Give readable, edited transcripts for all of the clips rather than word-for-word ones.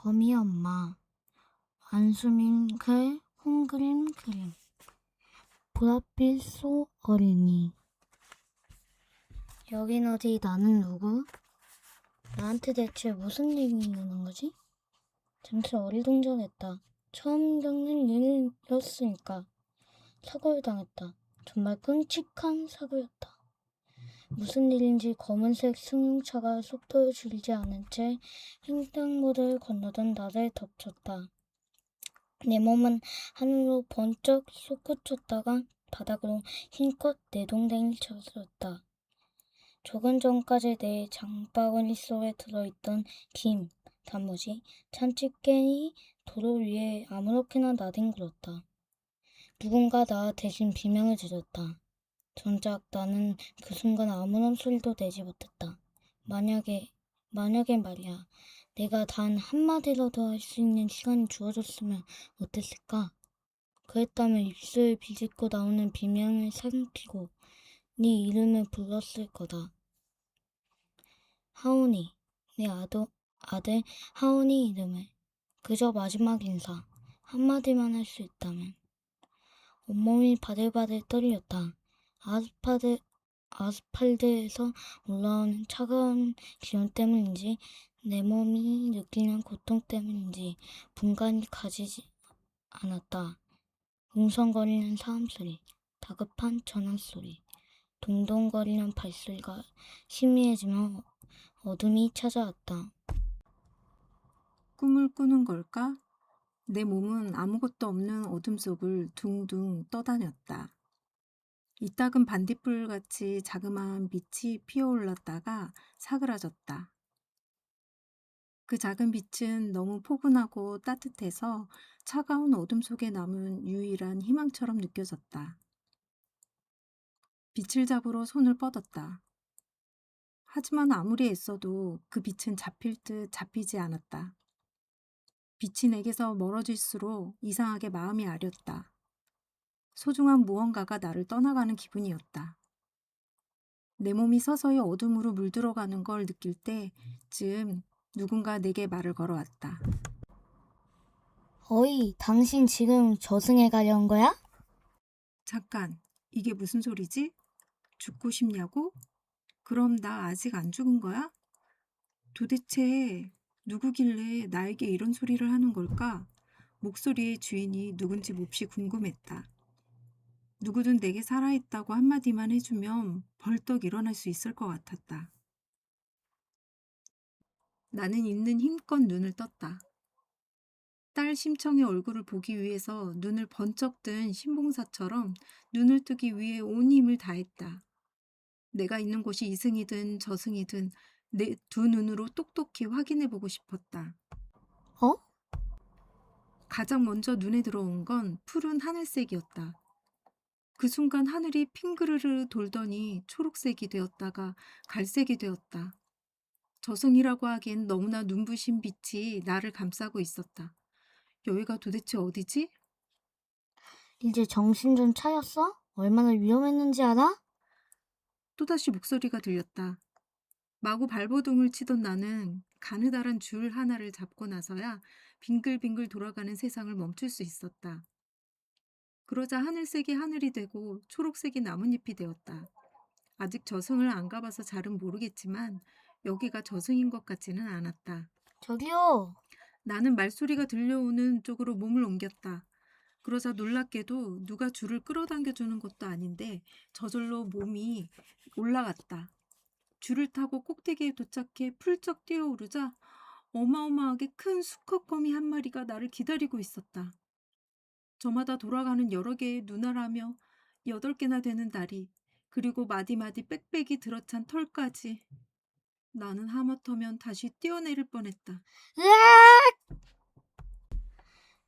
거미 엄마, 안수민 글, 홍그림 그림, 보랏빛 소 어린이. 여긴 어디, 나는 누구? 나한테 대체 무슨 일이 있는 거지? 잠시 어리둥절했다. 처음 겪는 일이었으니까. 사고를 당했다. 정말 끔찍한 사고였다. 무슨 일인지 검은색 승용차가 속도를 줄이지 않은 채 횡단보도를 건너던 나를 덮쳤다. 내 몸은 하늘로 번쩍 솟구쳤다가 바닥으로 힘껏 내동댕이 쳐졌다. 조금 전까지 내 장바구니 속에 들어있던 김, 단무지, 참치캔이 도로 위에 아무렇게나 나뒹굴었다. 누군가 나 대신 비명을 지렀다. 정작 나는 그 순간 아무런 소리도 내지 못했다. 만약에 말이야, 내가 단 한마디라도 할 수 있는 시간이 주어졌으면 어땠을까? 그랬다면 입술 비집고 나오는 비명을 삼키고 네 이름을 불렀을 거다. 하온이, 내 아들 하온이 이름을. 그저 마지막 인사, 한마디만 할 수 있다면. 온몸이 바들바들 떨렸다. 아스팔트에서 올라오는 차가운 기온 때문인지 내 몸이 느끼는 고통 때문인지 분간이 가지지 않았다. 웅성거리는 사람소리, 다급한 전화소리, 동동거리는 발소리가 희미해지며 어둠이 찾아왔다. 꿈을 꾸는 걸까? 내 몸은 아무것도 없는 어둠 속을 둥둥 떠다녔다. 이따금 반딧불같이 자그마한 빛이 피어올랐다가 사그라졌다. 그 작은 빛은 너무 포근하고 따뜻해서 차가운 어둠 속에 남은 유일한 희망처럼 느껴졌다. 빛을 잡으러 손을 뻗었다. 하지만 아무리 애써도 그 빛은 잡힐 듯 잡히지 않았다. 빛이 내게서 멀어질수록 이상하게 마음이 아렸다. 소중한 무언가가 나를 떠나가는 기분이었다. 내 몸이 서서히 어둠으로 물들어가는 걸 느낄 때쯤 누군가 내게 말을 걸어왔다. 어이, 당신 지금 저승에 가려는 거야? 잠깐, 이게 무슨 소리지? 죽고 싶냐고? 그럼 나 아직 안 죽은 거야? 도대체 누구길래 나에게 이런 소리를 하는 걸까? 목소리의 주인이 누군지 몹시 궁금했다. 누구든 내게 살아있다고 한마디만 해주면 벌떡 일어날 수 있을 것 같았다. 나는 있는 힘껏 눈을 떴다. 딸 심청의 얼굴을 보기 위해서 눈을 번쩍 뜬 신봉사처럼 눈을 뜨기 위해 온 힘을 다했다. 내가 있는 곳이 이승이든 저승이든 내 두 눈으로 똑똑히 확인해보고 싶었다. 어? 가장 먼저 눈에 들어온 건 푸른 하늘색이었다. 그 순간 하늘이 핑그르르 돌더니 초록색이 되었다가 갈색이 되었다. 저승이라고 하기엔 너무나 눈부신 빛이 나를 감싸고 있었다. 여기가 도대체 어디지? 이제 정신 좀 차렸어? 얼마나 위험했는지 알아? 또다시 목소리가 들렸다. 마구 발버둥을 치던 나는 가느다란 줄 하나를 잡고 나서야 빙글빙글 돌아가는 세상을 멈출 수 있었다. 그러자 하늘색이 하늘이 되고 초록색이 나뭇잎이 되었다. 아직 저승을 안 가봐서 잘은 모르겠지만 여기가 저승인 것 같지는 않았다. 저기요. 나는 말소리가 들려오는 쪽으로 몸을 옮겼다. 그러자 놀랍게도 누가 줄을 끌어당겨주는 것도 아닌데 저절로 몸이 올라갔다. 줄을 타고 꼭대기에 도착해 풀쩍 뛰어오르자 어마어마하게 큰 수컷거미 한 마리가 나를 기다리고 있었다. 저마다 돌아가는 여러 개의 눈알하며 8개나 되는 다리, 그리고 마디마디 빽빽이 들어찬 털까지. 나는 하마터면 다시 뛰어내릴 뻔했다. 으악!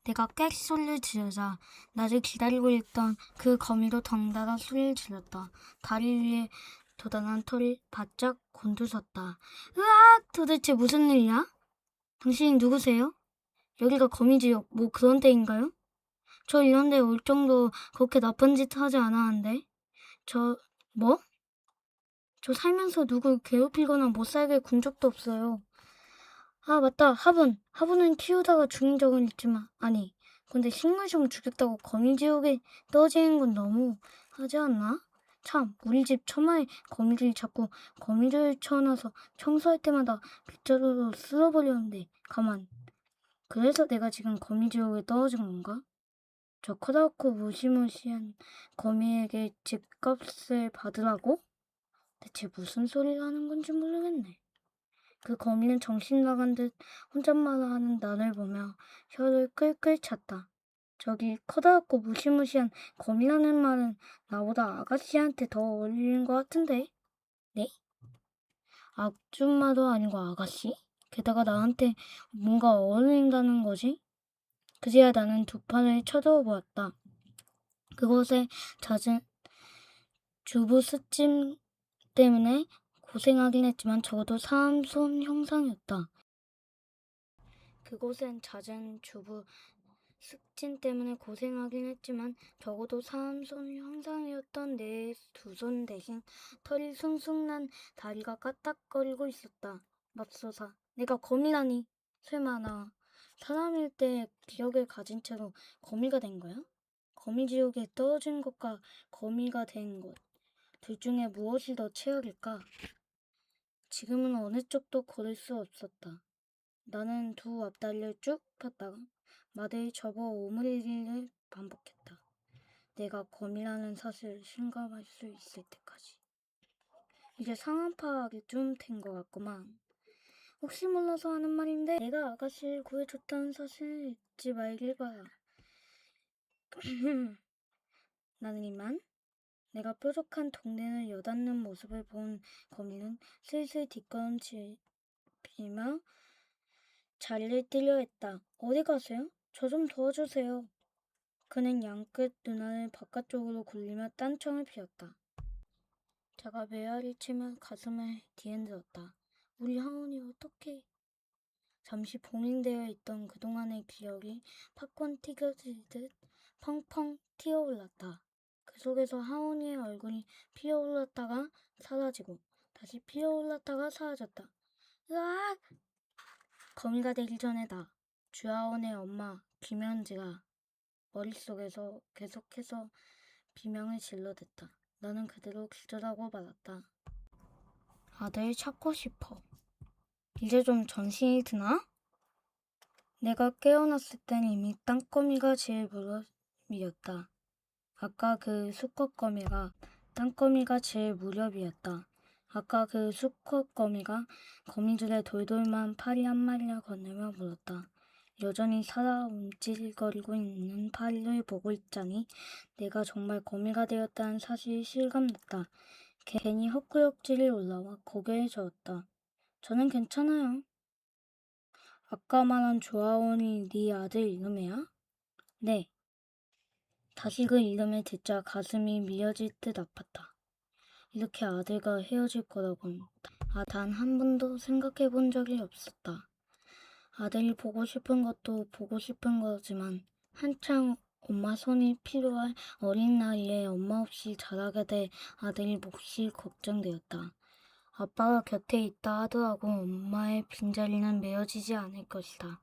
내가 꽥 소리를 지르자 나를 기다리고 있던 그 거미도 덩달아 소리를 질렀다. 다리 위에 도단한 털이 바짝 곤두섰다. 으악! 도대체 무슨 일이야? 당신이 누구세요? 여기가 거미지옥 뭐 그런 데인가요? 저 이런 데 올 정도 그렇게 나쁜 짓 하지 않았는데. 뭐? 저 살면서 누굴 괴롭히거나 못 살게 군 적도 없어요. 아, 맞다. 화분. 화분은 키우다가 죽은 적은 있지만, 아니. 근데 식물 좀 죽였다고 거미지옥에 떨어지는 건 너무 하지 않나? 참, 우리 집 처마에 거미줄 자꾸 거미줄 쳐놔서 청소할 때마다 빗자루로 쓸어버렸는데, 가만. 그래서 내가 지금 거미지옥에 떨어진 건가? 저 커다랗고 무시무시한 거미에게 집값을 받으라고? 대체 무슨 소리를 하는 건지 모르겠네. 그 거미는 정신 나간 듯 혼잣말 하는 나를 보며 혀를 끌끌 찼다. 저기 커다랗고 무시무시한 거미라는 말은 나보다 아가씨한테 더 어울리는 것 같은데? 네? 아줌마도 아니고 아가씨? 게다가 나한테 뭔가 어울린다는 거지? 그제야 나는 두 팔을 쳐다보았다. 그곳에 잦은 주부 스짐 때문에 고생하긴 했지만 적어도 사암손 형상이었다. 그곳엔 잦은 주부 습진 때문에 고생하긴 했지만 적어도 사암손 형상이었던 내 두 손 대신 털이 숭숭 난 다리가 까딱거리고 있었다. 맙소사, 내가 거미라니. 설마 나 사람일 때 기억을 가진 채로 거미가 된 거야? 거미지옥에 떨어진 것과 거미가 된 것, 둘 중에 무엇이 더 최악일까? 지금은 어느 쪽도 고를 수 없었다. 나는 두 앞다리를 쭉 폈다가 마대에 접어 오므리기를 반복했다. 내가 거미라는 사실을 실감할 수 있을 때까지. 이제 상황 파악이 좀 된 것 같구만. 혹시 몰라서 하는 말인데 내가 아가씨를 구해줬다는 사실 잊지 말길 바라. 나는 이만 내가 뾰족한 동네를 여닫는 모습을 본 거미는 슬슬 뒷걸음치며 자리를 뜨려 했다. 어디 가세요? 저 좀 도와주세요. 그는 양끝 눈알을 바깥쪽으로 굴리며 딴청을 피웠다. 제가 메아리 치며 가슴을 뒤흔들었다. 우리 하온이 어떡해? 잠시 봉인되어 있던 그동안의 기억이 팝콘 튀겨지듯 펑펑 튀어올랐다. 그 속에서 하온이의 얼굴이 피어올랐다가 사라지고 다시 피어올랐다가 사라졌다. 으악! 거미가 되기 전에 나, 주하온의 엄마 김현지가 머릿속에서 계속해서 비명을 질러댔다. 나는 그대로 기절하고 말았다. 아들 찾고 싶어. 이제 좀 정신이 드나? 내가 깨어났을 땐 이미 땅거미가 제일 무렵이었다. 아까 그 수컷거미가 땅거미가 제일 무렵이었다. 아까 그 수컷거미가 거미줄에 돌돌만 파리 한 마리를 건네며 물었다. 여전히 살아 움찔거리고 있는 파리를 보고 있자니 내가 정말 거미가 되었다는 사실이 실감났다. 괜히 헛구역질이 올라와 고개를 저었다. 저는 괜찮아요. 아까 말한 조아원이 네 아들 이름이야? 네. 다시 그 이름을 듣자 가슴이 미어질 듯 아팠다. 이렇게 아들과 헤어질 거라곤 단 한 번도 생각해 본 적이 없었다. 아들이 보고 싶은 것도 보고 싶은 거지만 한창 엄마 손이 필요할 어린 나이에 엄마 없이 자라게 될 아들이 몹시 걱정되었다. 아빠가 곁에 있다 하더라도 엄마의 빈자리는 메어지지 않을 것이다.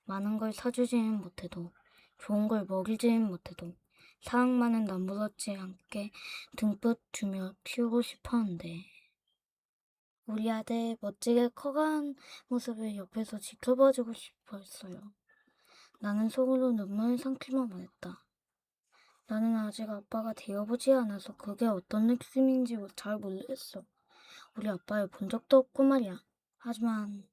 많은 걸 사주지는 못해도, 좋은 걸 먹이지는 못해도, 사랑만은 남부럽지 않게 듬뿍 주며 키우고 싶었는데, 우리 아들 멋지게 커간 모습을 옆에서 지켜봐주고 싶었어요. 나는 속으로 눈물을 삼키며 말했다. 나는 아직 아빠가 되어보지 않아서 그게 어떤 느낌인지 잘 모르겠어. 우리 아빠를 본 적도 없고 말이야. 하지만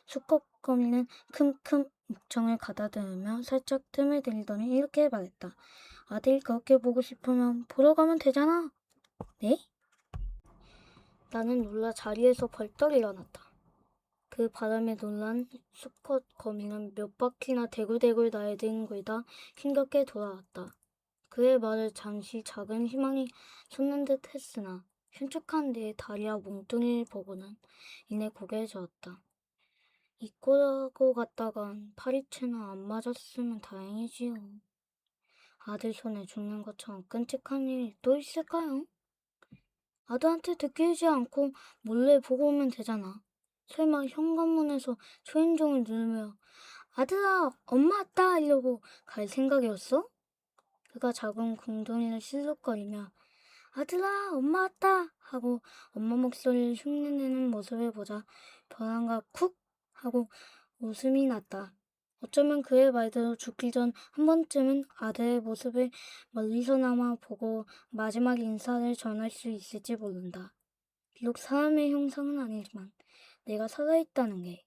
수컷거미는 큼큼 목청을 가다듬으며 살짝 뜸을 들이더니 이렇게 말했다. 아들 그렇게 보고 싶으면 보러 가면 되잖아. 네? 나는 놀라 자리에서 벌떡 일어났다. 그 바람에 놀란 수컷 거미는 몇 바퀴나 대굴대굴 날뒹굴다 힘겹게 돌아왔다. 그의 말을 잠시 작은 희망이 솟는 듯 했으나 흉측한 내 다리와 몽둥이를 보고는 이내 고개를 저었다. 이꼬라고 갔다간 파리채나 안 맞았으면 다행이지요. 아들 손에 죽는 것처럼 끔찍한 일이 또 있을까요? 아들한테 듣기지 않고 몰래 보고 오면 되잖아. 설마 현관문에서 초인종을 누르며 아들아, 엄마 왔다 하려고 갈 생각이었어? 그가 작은 궁둥이를 실룩거리며 아들아, 엄마 왔다 하고 엄마 목소리를 흉내내는 모습을 보자 벼랑과 쿡 하고 웃음이 났다. 어쩌면 그의 말대로 죽기 전 한 번쯤은 아들의 모습을 멀리서나마 보고 마지막 인사를 전할 수 있을지 모른다. 비록 사람의 형상은 아니지만 내가 살아있다는 게,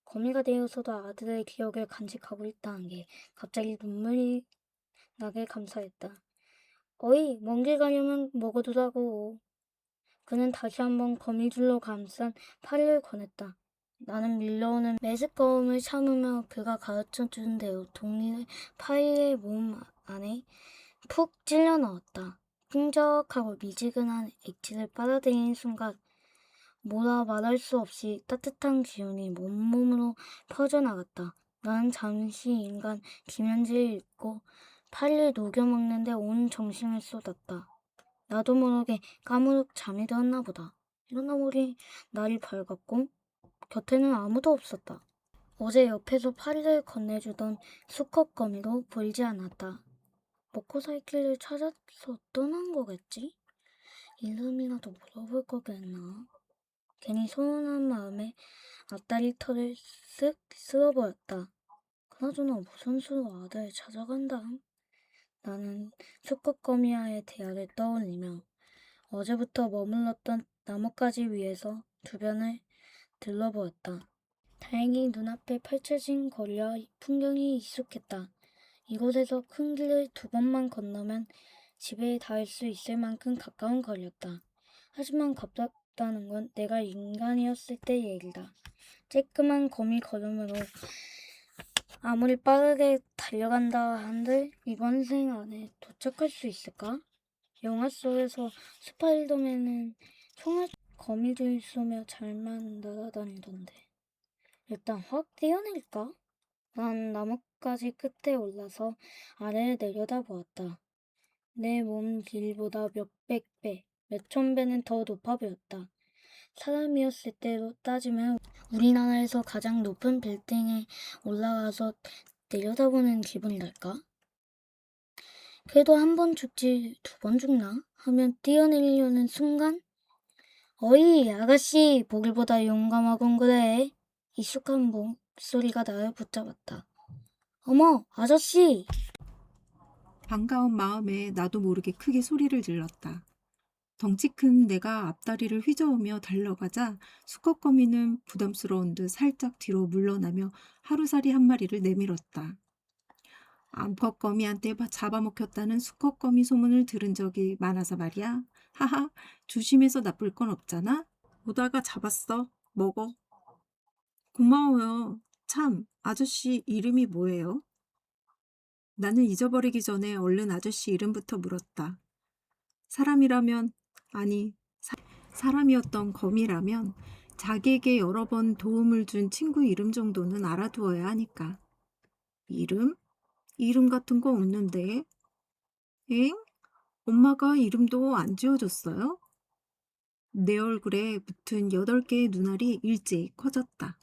거미가 되어서도 아들의 기억을 간직하고 있다는 게 갑자기 눈물이 나게 감사했다. 어이, 먼 길 가려면 먹어두라고. 그는 다시 한번 거미줄로 감싼 파리를 꺼냈다. 나는 밀려오는 메스꺼움을 참으며 그가 가르쳐준 대로 동리를 파리의 몸 안에 푹 찔러 넣었다. 끈적하고 미지근한 액체를 빨아들이는 순간 뭐라 말할 수 없이 따뜻한 기운이 온몸으로 퍼져나갔다. 나는 잠시 인간 김현지를 잊고 파리를 녹여먹는데 온 정신을 쏟았다. 나도 모르게 까무룩 잠이 들었나 보다. 일어나 보니 날이 밝았고 곁에는 아무도 없었다. 어제 옆에서 파리를 건네주던 수컷거미도 보이지 않았다. 먹고 살 길을 찾아서 떠난 거겠지? 이름이라도 물어볼 거겠나? 괜히 서운한 마음에 앞다리 털을 쓱 쓸어버렸다. 그나저나 무슨 수로 아들을 찾아간다. 나는 수컷거미와의 대화를 떠올리며 어제부터 머물렀던 나뭇가지 위에서 주변을 들러보았다. 다행히 눈앞에 펼쳐진 거리와 풍경이 익숙했다. 이곳에서 큰 길을 2번만 건너면 집에 닿을 수 있을 만큼 가까운 거리였다. 하지만 가깝다는 건 내가 인간이었을 때 얘기다. 쬐끄만 거미 걸음으로 아무리 빠르게 달려간다 한들 이번 생 안에 도착할 수 있을까? 영화 속에서 스파이더맨은 총알 거미줄 쏘며 잘만 날아다니던데 일단 확 뛰어낼까? 난 나뭇가지 끝에 올라서 아래를 내려다보았다. 내 몸 길이보다 몇백 배, 몇천 배는 더 높아 보였다. 사람이었을 때로 따지면 우리나라에서 가장 높은 빌딩에 올라가서 내려다보는 기분이랄까? 그래도 1번 죽지 2번 죽나? 하며 뛰어내리려는 순간 어이 아가씨 보길보다 용감하군 그래. 익숙한 목소리가 나를 붙잡았다. 어머 아저씨. 반가운 마음에 나도 모르게 크게 소리를 질렀다. 덩치 큰 내가 앞다리를 휘저으며 달려가자 수컷거미는 부담스러운 듯 살짝 뒤로 물러나며 하루살이 한 마리를 내밀었다. 암컷거미한테 잡아먹혔다는 수컷거미 소문을 들은 적이 많아서 말이야. 하하, 조심해서 나쁠 건 없잖아. 오다가 잡았어. 먹어. 고마워요. 참, 아저씨 이름이 뭐예요? 나는 잊어버리기 전에 얼른 아저씨 이름부터 물었다. 사람이라면, 아니, 사람이었던 거미라면 자기에게 여러 번 도움을 준 친구 이름 정도는 알아두어야 하니까. 이름? 이름 같은 거 없는데. 엥? 엄마가 이름도 안 지어줬어요? 내 얼굴에 붙은 8개의 눈알이 일제히 커졌다.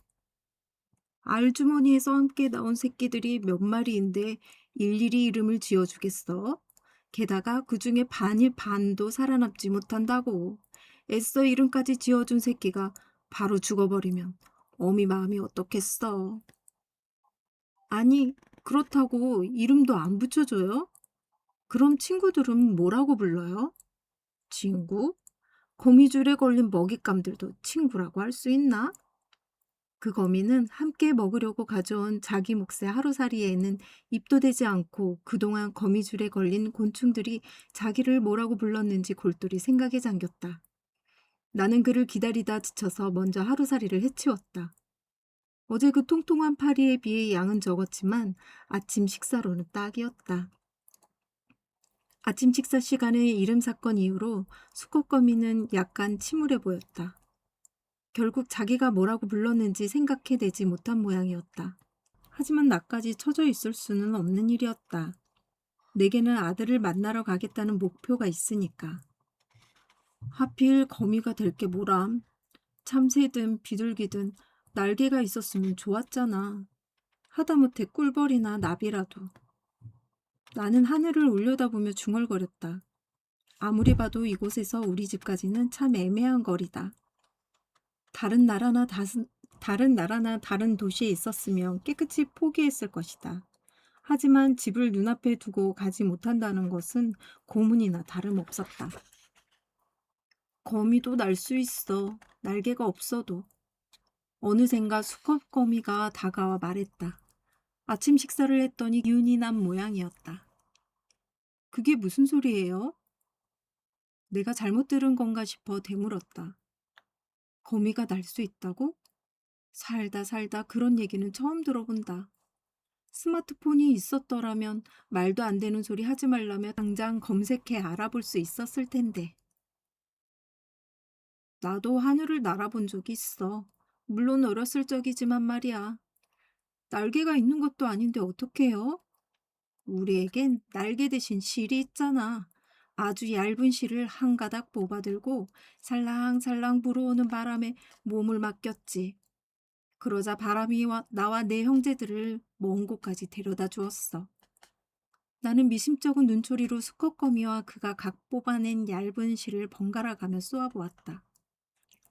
알주머니에서 함께 나온 새끼들이 몇 마리인데 일일이 이름을 지어주겠어? 게다가 그 중에 반일 반도 살아남지 못한다고. 애써 이름까지 지어준 새끼가 바로 죽어버리면 어미 마음이 어떻겠어? 아니, 그렇다고 이름도 안 붙여줘요? 그럼 친구들은 뭐라고 불러요? 친구? 거미줄에 걸린 먹잇감들도 친구라고 할 수 있나? 그 거미는 함께 먹으려고 가져온 자기 몫의 하루살이에는 입도 대지 않고 그동안 거미줄에 걸린 곤충들이 자기를 뭐라고 불렀는지 골똘히 생각에 잠겼다. 나는 그를 기다리다 지쳐서 먼저 하루살이를 해치웠다. 어제 그 통통한 파리에 비해 양은 적었지만 아침 식사로는 딱이었다. 아침 식사 시간의 이름 사건 이후로 수컷거미는 약간 침울해 보였다. 결국 자기가 뭐라고 불렀는지 생각해내지 못한 모양이었다. 하지만 나까지 처져 있을 수는 없는 일이었다. 내게는 아들을 만나러 가겠다는 목표가 있으니까. 하필 거미가 될 게 뭐람. 참새든 비둘기든 날개가 있었으면 좋았잖아. 하다못해 꿀벌이나 나비라도. 나는 하늘을 올려다보며 중얼거렸다. 아무리 봐도 이곳에서 우리 집까지는 참 애매한 거리다. 다른 나라나 다른 도시에 있었으면 깨끗이 포기했을 것이다. 하지만 집을 눈앞에 두고 가지 못한다는 것은 고문이나 다름없었다. 거미도 날 수 있어. 날개가 없어도. 어느샌가 수컷 거미가 다가와 말했다. 아침 식사를 했더니 기운이 난 모양이었다. 그게 무슨 소리예요? 내가 잘못 들은 건가 싶어 되물었다. 거미가 날 수 있다고? 살다 살다 그런 얘기는 처음 들어본다. 스마트폰이 있었더라면 말도 안 되는 소리 하지 말라며 당장 검색해 알아볼 수 있었을 텐데. 나도 하늘을 날아본 적이 있어. 물론 어렸을 적이지만 말이야. 날개가 있는 것도 아닌데 어떡해요? 우리에겐 날개 대신 실이 있잖아. 아주 얇은 실을 한 가닥 뽑아들고 살랑살랑 불어오는 바람에 몸을 맡겼지. 그러자 바람이 나와 내 형제들을 먼 곳까지 데려다 주었어. 나는 미심쩍은 눈초리로 수컷거미와 그가 각 뽑아낸 얇은 실을 번갈아 가며 쏘아보았다.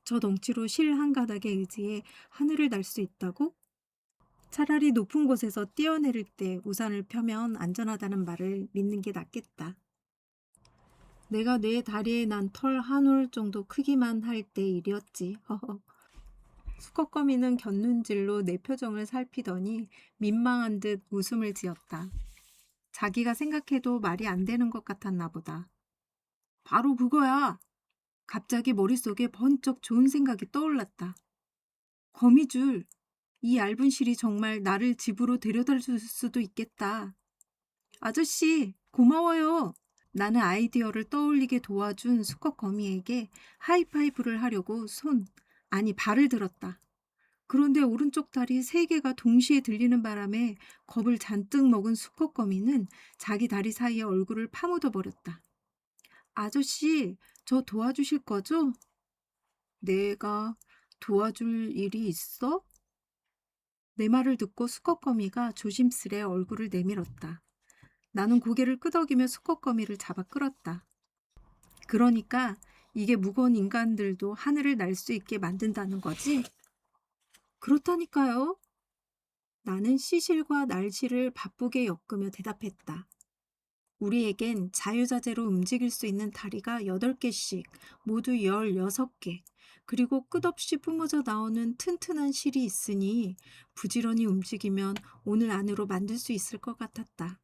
저 덩치로 실 한 가닥에 의지해 하늘을 날 수 있다고? 차라리 높은 곳에서 뛰어내릴 때 우산을 펴면 안전하다는 말을 믿는 게 낫겠다. 내가 내 다리에 난 털 한 올 정도 크기만 할 때 일이었지. 허허. 수컷거미는 곁눈질로 내 표정을 살피더니 민망한 듯 웃음을 지었다. 자기가 생각해도 말이 안 되는 것 같았나 보다. 바로 그거야. 갑자기 머릿속에 번쩍 좋은 생각이 떠올랐다. 거미줄. 이 얇은 실이 정말 나를 집으로 데려다 줄 수도 있겠다. 아저씨, 고마워요. 나는 아이디어를 떠올리게 도와준 수컷 거미에게 하이파이브를 하려고 아니 발을 들었다. 그런데 오른쪽 다리 세 개가 동시에 들리는 바람에 겁을 잔뜩 먹은 수컷 거미는 자기 다리 사이에 얼굴을 파묻어 버렸다. 아저씨, 저 도와주실 거죠? 내가 도와줄 일이 있어? 내 말을 듣고 수컷거미가 조심스레 얼굴을 내밀었다. 나는 고개를 끄덕이며 수컷거미를 잡아 끌었다. 그러니까 이게 무거운 인간들도 하늘을 날 수 있게 만든다는 거지? 그렇다니까요. 나는 시실과 날씨를 바쁘게 엮으며 대답했다. 우리에겐 자유자재로 움직일 수 있는 다리가 8개씩, 모두 16개, 그리고 끝없이 뿜어져 나오는 튼튼한 실이 있으니 부지런히 움직이면 오늘 안으로 만들 수 있을 것 같았다.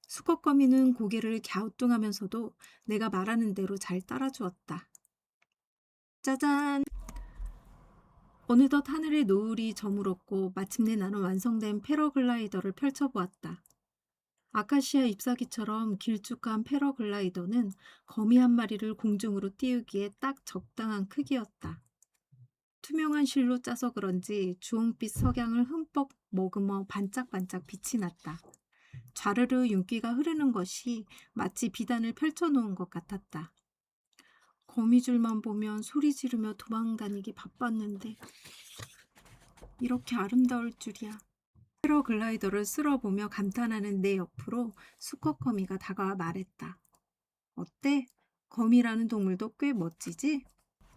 수컷거미는 고개를 갸우뚱하면서도 내가 말하는 대로 잘 따라주었다. 짜잔! 어느덧 하늘에 노을이 저물었고 마침내 나는 완성된 패러글라이더를 펼쳐보았다. 아카시아 잎사귀처럼 길쭉한 패러글라이더는 거미 한 마리를 공중으로 띄우기에 딱 적당한 크기였다. 투명한 실로 짜서 그런지 주홍빛 석양을 흠뻑 머금어 반짝반짝 빛이 났다. 좌르르 윤기가 흐르는 것이 마치 비단을 펼쳐놓은 것 같았다. 거미줄만 보면 소리 지르며 도망다니기 바빴는데 이렇게 아름다울 줄이야. 패러글라이더를 쓸어보며 감탄하는 내 옆으로 수컷 거미가 다가와 말했다. 어때? 거미라는 동물도 꽤 멋지지?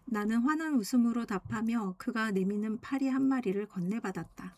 나는 환한 웃음으로 답하며 그가 내미는 파리 한 마리를 건네받았다.